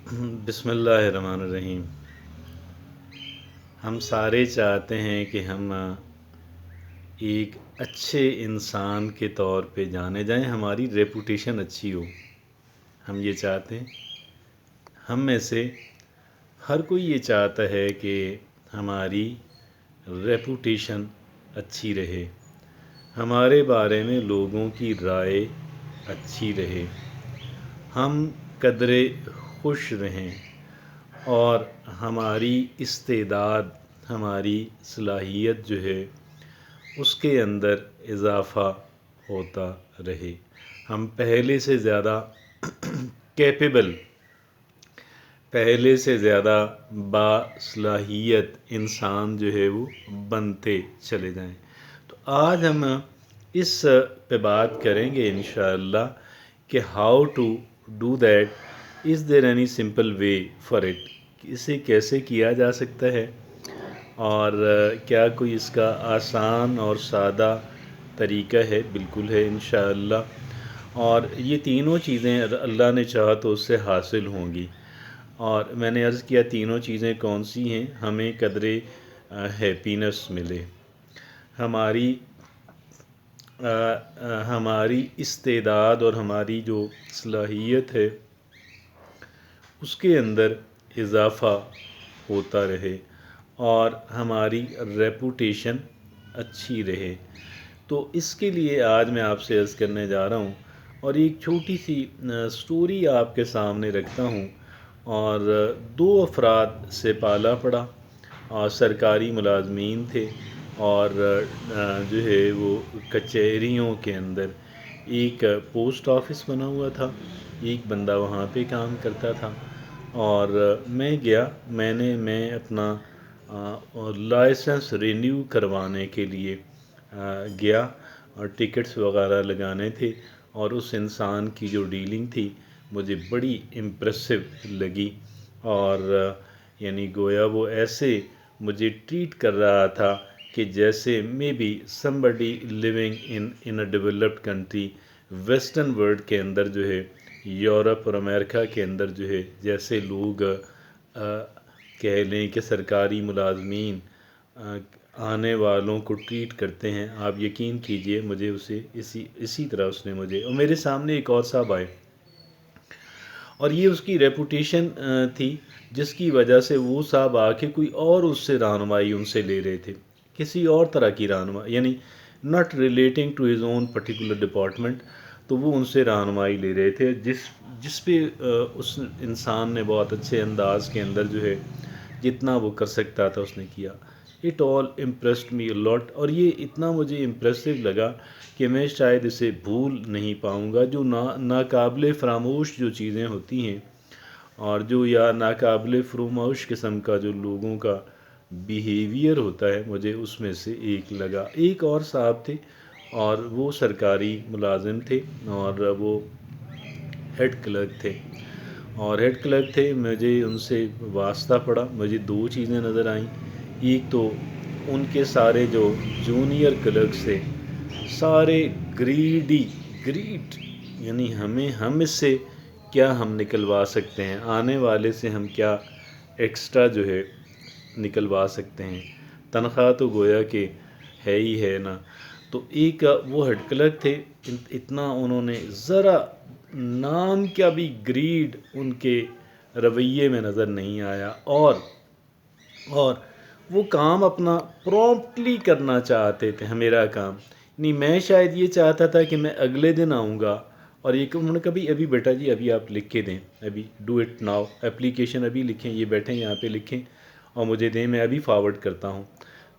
بسم اللہ الرحمن الرحیم۔ ہم سارے چاہتے ہیں کہ ہم ایک اچھے انسان کے طور پہ جانے جائیں، ہماری ریپوٹیشن اچھی ہو۔ ہم یہ چاہتے ہیں، ہم میں سے ہر کوئی یہ چاہتا ہے کہ ہماری ریپوٹیشن اچھی رہے، ہمارے بارے میں لوگوں کی رائے اچھی رہے، ہم قدرے خوش رہیں اور ہماری استعداد، ہماری صلاحیت جو ہے اس کے اندر اضافہ ہوتا رہے، ہم پہلے سے زیادہ کیپیبل، پہلے سے زیادہ باصلاحیت انسان جو ہے وہ بنتے چلے جائیں۔ تو آج ہم اس پہ بات کریں گے انشاءاللہ کہ how to do that, is there any simple way for it, اسے کیسے کیا جا سکتا ہے، اور کیا کوئی اس کا آسان اور سادہ طریقہ ہے؟ بالکل ہے انشاءاللہ، اور یہ تینوں چیزیں اللہ نے چاہا تو اس سے حاصل ہوں گی۔ اور میں نے عرض کیا تینوں چیزیں کون سی ہیں؟ ہمیں قدرے ہیپینس ملے، ہماری ہماری استعداد اور ہماری جو صلاحیت ہے اس کے اندر اضافہ ہوتا رہے، اور ہماری ریپوٹیشن اچھی رہے۔ تو اس کے لیے آج میں آپ سے عرض کرنے جا رہا ہوں، اور ایک چھوٹی سی سٹوری آپ کے سامنے رکھتا ہوں۔ اور دو افراد سے پالا پڑا، اور سرکاری ملازمین تھے، اور جو ہے وہ کچہریوں کے اندر ایک پوسٹ آفس بنا ہوا تھا، ایک بندہ وہاں پہ کام کرتا تھا۔ اور میں اپنا لائسنس رینیو کروانے کے لیے گیا، اور ٹکٹس وغیرہ لگانے تھے، اور اس انسان کی جو ڈیلنگ تھی مجھے بڑی امپریسو لگی، اور یعنی گویا وہ ایسے مجھے ٹریٹ کر رہا تھا کہ جیسے maybe somebody living in a developed country، western world کے اندر جو ہے، یورپ اور امریکہ کے اندر جو ہے، جیسے لوگ کہہ لیں کہ سرکاری ملازمین آنے والوں کو ٹریٹ کرتے ہیں، آپ یقین کیجئے مجھے اسے اسی طرح اس نے مجھے، اور میرے سامنے ایک اور صاحب آئے، اور یہ اس کی ریپوٹیشن تھی جس کی وجہ سے وہ صاحب آ کے کوئی اور اس سے رہنمائی ان سے لے رہے تھے، کسی اور طرح کی رہنمائی، یعنی not relating to his own particular department. تو وہ ان سے رہنمائی لے رہے تھے، جس پہ اس انسان نے بہت اچھے انداز کے اندر جو ہے جتنا وہ کر سکتا تھا اس نے کیا۔ اٹ آل امپریسڈ می لاٹ، اور یہ اتنا مجھے امپریسو لگا کہ میں شاید اسے بھول نہیں پاؤں گا۔ جو ناقابل فراموش جو چیزیں ہوتی ہیں، اور جو یا ناقابل فراموش قسم کا جو لوگوں کا بیہیویئر ہوتا ہے، مجھے اس میں سے ایک لگا۔ ایک اور صاحب تھے، اور وہ سرکاری ملازم تھے، اور وہ ہیڈ کلرک تھے، مجھے ان سے واسطہ پڑا، مجھے دو چیزیں نظر آئیں۔ ایک تو ان کے سارے جو جونیئر کلرکس تھے سارے گریڈ، یعنی ہم اس سے کیا ہم نکلوا سکتے ہیں، آنے والے سے ہم کیا ایکسٹرا جو ہے نکلوا سکتے ہیں، تنخواہ تو گویا کہ ہے ہی ہے نا۔ تو ایک وہ ہیڈ کلرک تھے، اتنا انہوں نے ذرا نام کا بھی گریڈ ان کے رویے میں نظر نہیں آیا، اور وہ کام اپنا پرومپٹلی کرنا چاہتے تھے، میرا کام نہیں، میں شاید یہ چاہتا تھا کہ میں اگلے دن آؤں گا، اور یہ کہ انہوں نے کہا ابھی بیٹا جی ابھی آپ لکھ کے دیں، ابھی ڈو اٹ ناؤ، اپلیکیشن ابھی لکھیں، یہ بیٹھیں یہاں پہ لکھیں اور مجھے دیں، میں ابھی فارورڈ کرتا ہوں۔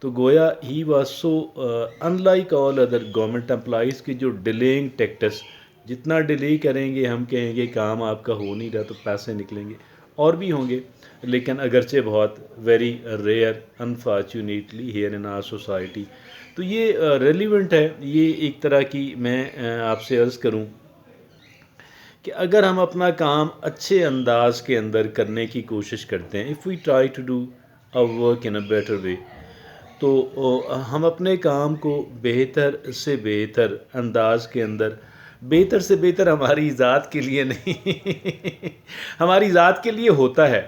تو گویا he was so in like all other government employees کی جو ڈیلیئنگ ٹیکٹس، جتنا ڈیلے کریں گے ہم کہیں گے کام آپ کا ہو نہیں رہا تو پیسے نکلیں گے، اور بھی ہوں گے، لیکن اگرچہ بہت very rare unfortunately here in our society. تو یہ ریلیونٹ ہے، یہ ایک طرح کی میں آپ سے عرض کروں کہ اگر ہم اپنا کام اچھے انداز کے اندر کرنے کی کوشش کرتے ہیں، if we try to do our work in a better way، تو ہم اپنے کام کو بہتر سے بہتر انداز کے اندر بہتر سے بہتر ہماری ذات کے لیے نہیں ہماری ذات کے لیے ہوتا ہے،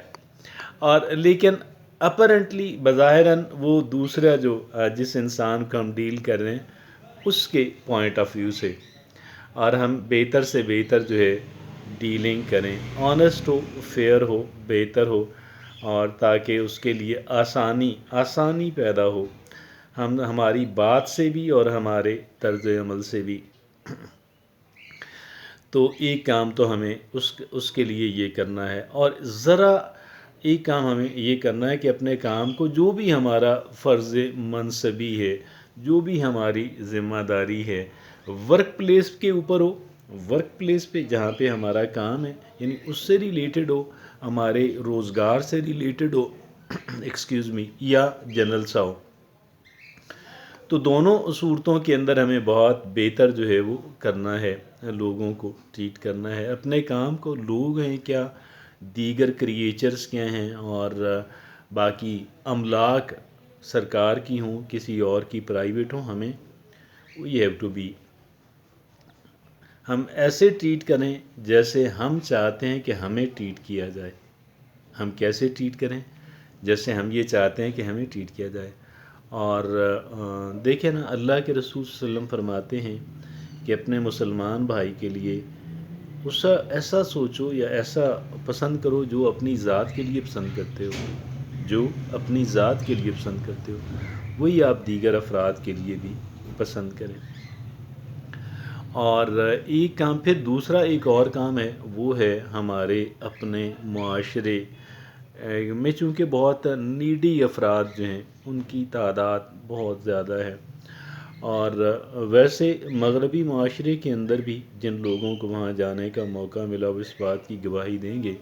اور لیکن اپرنٹلی بظاہراً وہ دوسرا جو جس انسان کو ہم ڈیل کر رہے ہیں اس کے پوائنٹ آف ویو سے، اور ہم بہتر سے بہتر جو ہے ڈیلنگ کریں، آنیسٹ ہو، فیئر ہو، بہتر ہو، اور تاکہ اس کے لیے آسانی پیدا ہو، ہماری بات سے بھی اور ہمارے طرز عمل سے بھی۔ تو ایک کام تو ہمیں اس کے لیے یہ کرنا ہے، اور ذرا ایک کام ہمیں یہ کرنا ہے کہ اپنے کام کو، جو بھی ہمارا فرض منصبی ہے، جو بھی ہماری ذمہ داری ہے، ورک پلیس کے اوپر ہو، ورک پلیس پہ جہاں پہ ہمارا کام ہے، یعنی اس سے ریلیٹڈ ہو، ہمارے روزگار سے ریلیٹڈ ہو ایکسکیوز می، یا جنرل سا ہو، تو دونوں صورتوں کے اندر ہمیں بہت بہتر جو ہے وہ کرنا ہے، لوگوں کو ٹریٹ کرنا ہے، اپنے کام کو، لوگ ہیں کیا، دیگر کریچرز کیا ہیں، اور باقی املاک سرکار کی ہوں، کسی اور کی پرائیویٹ ہوں، ہمیں وی ہیو ٹو بی، ہم ایسے ٹریٹ کریں جیسے ہم چاہتے ہیں کہ ہمیں ٹریٹ کیا جائے۔ ہم کیسے ٹریٹ کریں؟ جیسے ہم یہ چاہتے ہیں کہ ہمیں ٹریٹ کیا جائے۔ اور دیکھیں نا، اللہ کے رسول صلی اللہ علیہ وسلم فرماتے ہیں کہ اپنے مسلمان بھائی کے لیے ایسا سوچو یا ایسا پسند کرو جو اپنی ذات کے لیے پسند کرتے ہو، جو اپنی ذات کے لیے پسند کرتے ہو، وہی آپ دیگر افراد کے لیے بھی پسند کریں۔ اور ایک کام، پھر دوسرا ایک اور کام ہے، وہ ہے ہمارے اپنے معاشرے میں، چونکہ بہت نیڈی افراد جو ہیں ان کی تعداد بہت زیادہ ہے، اور ویسے مغربی معاشرے کے اندر بھی جن لوگوں کو وہاں جانے کا موقع ملا وہ اس بات کی گواہی دیں گے،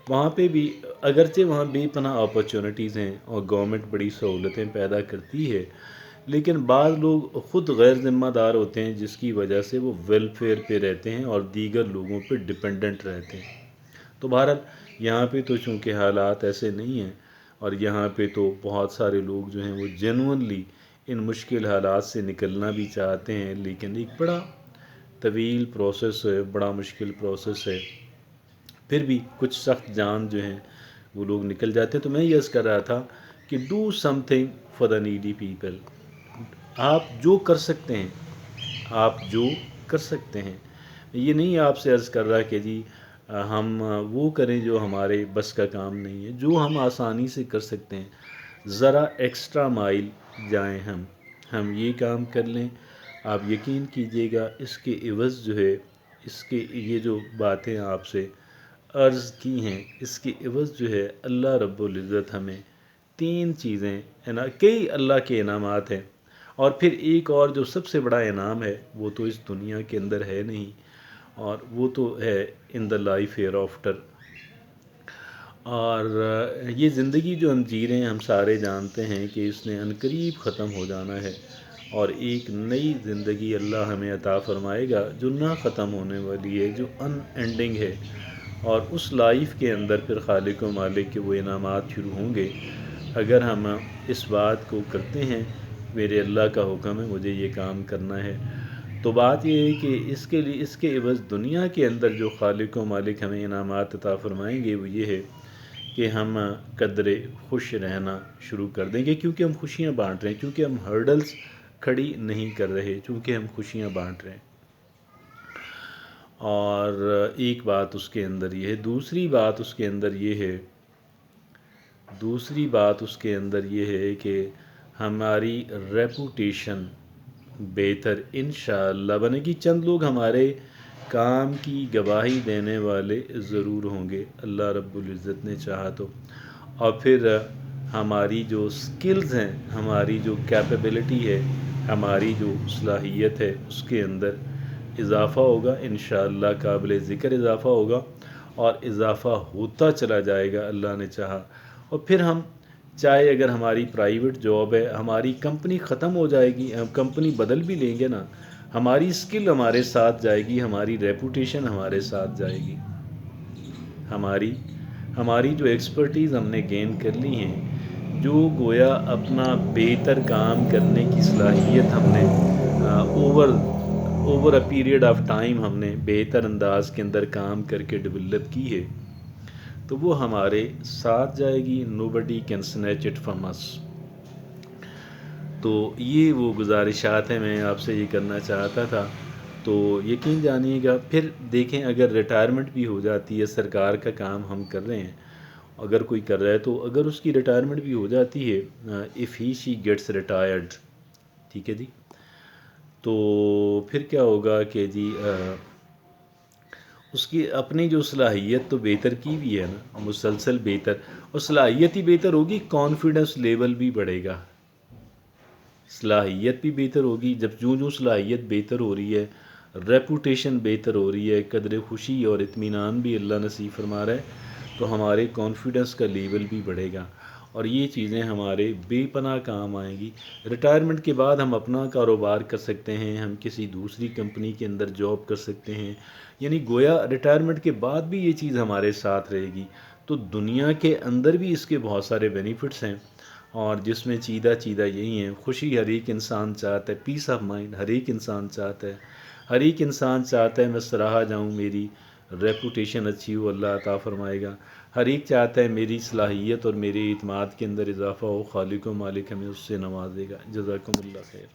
وہاں پہ بھی اگرچہ وہاں بے پناہ اپرچونٹیز ہیں اور گورنمنٹ بڑی سہولتیں پیدا کرتی ہے، لیکن بعض لوگ خود غیر ذمہ دار ہوتے ہیں، جس کی وجہ سے وہ ویلفیئر پہ رہتے ہیں اور دیگر لوگوں پہ ڈپینڈنٹ رہتے ہیں۔ تو بہرحال یہاں پہ تو چونکہ حالات ایسے نہیں ہیں، اور یہاں پہ تو بہت سارے لوگ جو ہیں وہ جینوئنلی ان مشکل حالات سے نکلنا بھی چاہتے ہیں، لیکن ایک بڑا طویل پروسیس ہے، بڑا مشکل پروسیس ہے، پھر بھی کچھ سخت جان جو ہیں وہ لوگ نکل جاتے ہیں۔ تو میں یہ عرض کر رہا تھا کہ do some thing for the needy people, آپ جو کر سکتے ہیں، آپ جو کر سکتے ہیں، یہ نہیں آپ سے عرض کر رہا کہ جی ہم وہ کریں جو ہمارے بس کا کام نہیں ہے، جو ہم آسانی سے کر سکتے ہیں، ذرا ایکسٹرا مائل جائیں، ہم یہ کام کر لیں، آپ یقین کیجئے گا اس کے عوض جو ہے، اس کے یہ جو باتیں آپ سے عرض کی ہیں، اس کے عوض جو ہے اللہ رب العزت ہمیں 3 چیزیں، کئی اللہ کے انعامات ہیں، اور پھر ایک اور جو سب سے بڑا انعام ہے وہ تو اس دنیا کے اندر ہے نہیں، اور وہ تو ہے ان دا لائف ہیئر آفٹر۔ اور یہ زندگی جو ہم جی رہے ہیں، ہم سارے جانتے ہیں کہ اس نے عنقریب ختم ہو جانا ہے، اور ایک نئی زندگی اللہ ہمیں عطا فرمائے گا جو نہ ختم ہونے والی ہے، جو ان اینڈنگ ہے، اور اس لائف کے اندر پھر خالق و مالک کے وہ انعامات شروع ہوں گے اگر ہم اس بات کو کرتے ہیں، میرے اللہ کا حکم ہے، مجھے یہ کام کرنا ہے۔ تو بات یہ ہے کہ اس کے عوض دنیا کے اندر جو خالق و مالک ہمیں انعامات عطا فرمائیں گے وہ یہ ہے کہ ہم قدر خوش رہنا شروع کر دیں گے، کیونکہ ہم خوشیاں بانٹ رہے ہیں، کیونکہ ہم ہرڈلز کھڑی نہیں کر رہے، چونکہ ہم خوشیاں بانٹ رہے ہیں۔ اور ایک بات اس کے اندر یہ ہے، دوسری بات اس کے اندر یہ ہے کہ ہماری ریپوٹیشن بہتر انشاءاللہ بنے گی، چند لوگ ہمارے کام کی گواہی دینے والے ضرور ہوں گے، اللہ رب العزت نے چاہا تو، اور پھر ہماری جو سکلز ہیں، ہماری جو کیپیبلٹی ہے، ہماری جو صلاحیت ہے، اس کے اندر اضافہ ہوگا انشاءاللہ، قابل ذکر اضافہ ہوگا، اور اضافہ ہوتا چلا جائے گا اللہ نے چاہا۔ اور پھر ہم چاہے اگر ہماری پرائیویٹ جاب ہے، ہماری کمپنی ختم ہو جائے گی، ہم کمپنی بدل بھی لیں گے نا، ہماری اسکل ہمارے ساتھ جائے گی، ہماری ریپوٹیشن ہمارے ساتھ جائے گی، ہماری جو ایکسپرٹیز ہم نے گین کر لی ہیں، جو گویا اپنا بہتر کام کرنے کی صلاحیت ہم نے over over a period of time ہم نے بہتر انداز کے اندر کام کر کے ڈیولپ کی ہے تو وہ ہمارے ساتھ جائے گی. نو بڈی کین سنیچ اٹ فرام اس. تو یہ وہ گزارشات ہیں میں آپ سے یہ کرنا چاہتا تھا. تو یقین جانیے گا پھر دیکھیں اگر ریٹائرمنٹ بھی ہو جاتی ہے، سرکار کا کام ہم کر رہے ہیں، اگر کوئی کر رہا ہے تو اگر اس کی ریٹائرمنٹ بھی ہو جاتی ہے، if he she gets retired, ٹھیک ہے جی، تو پھر کیا ہوگا کہ جی اس کی اپنی جو صلاحیت تو بہتر کی بھی ہے نا، مسلسل بہتر، اور صلاحیت ہی بہتر ہوگی، کانفیڈنس لیول بھی بڑھے گا، صلاحیت بھی بہتر ہوگی. جب جو صلاحیت بہتر ہو رہی ہے، ریپوٹیشن بہتر ہو رہی ہے، قدر خوشی اور اطمینان بھی اللہ نصیب فرما رہا ہے، تو ہمارے کانفیڈنس کا لیول بھی بڑھے گا اور یہ چیزیں ہمارے بے پناہ کام آئیں گی. ریٹائرمنٹ کے بعد ہم اپنا کاروبار کر سکتے ہیں، ہم کسی دوسری کمپنی کے اندر جاب کر سکتے ہیں، یعنی گویا ریٹائرمنٹ کے بعد بھی یہ چیز ہمارے ساتھ رہے گی. تو دنیا کے اندر بھی اس کے بہت سارے بینیفٹس ہیں، اور جس میں چیدہ یہی ہیں. خوشی ہر ایک انسان چاہتا ہے، پیس آف مائنڈ ہر ایک انسان چاہتا ہے، ہر ایک انسان چاہتا ہے میں سراہا جاؤں، میری ریپوٹیشن اچھی ہو، اللہ عطا فرمائے گا. ہر ایک چاہتا ہے میری صلاحیت اور میرے اعتماد کے اندر اضافہ ہو، خالق و مالک ہمیں اس سے نوازے گا. جزاکم اللہ خیر.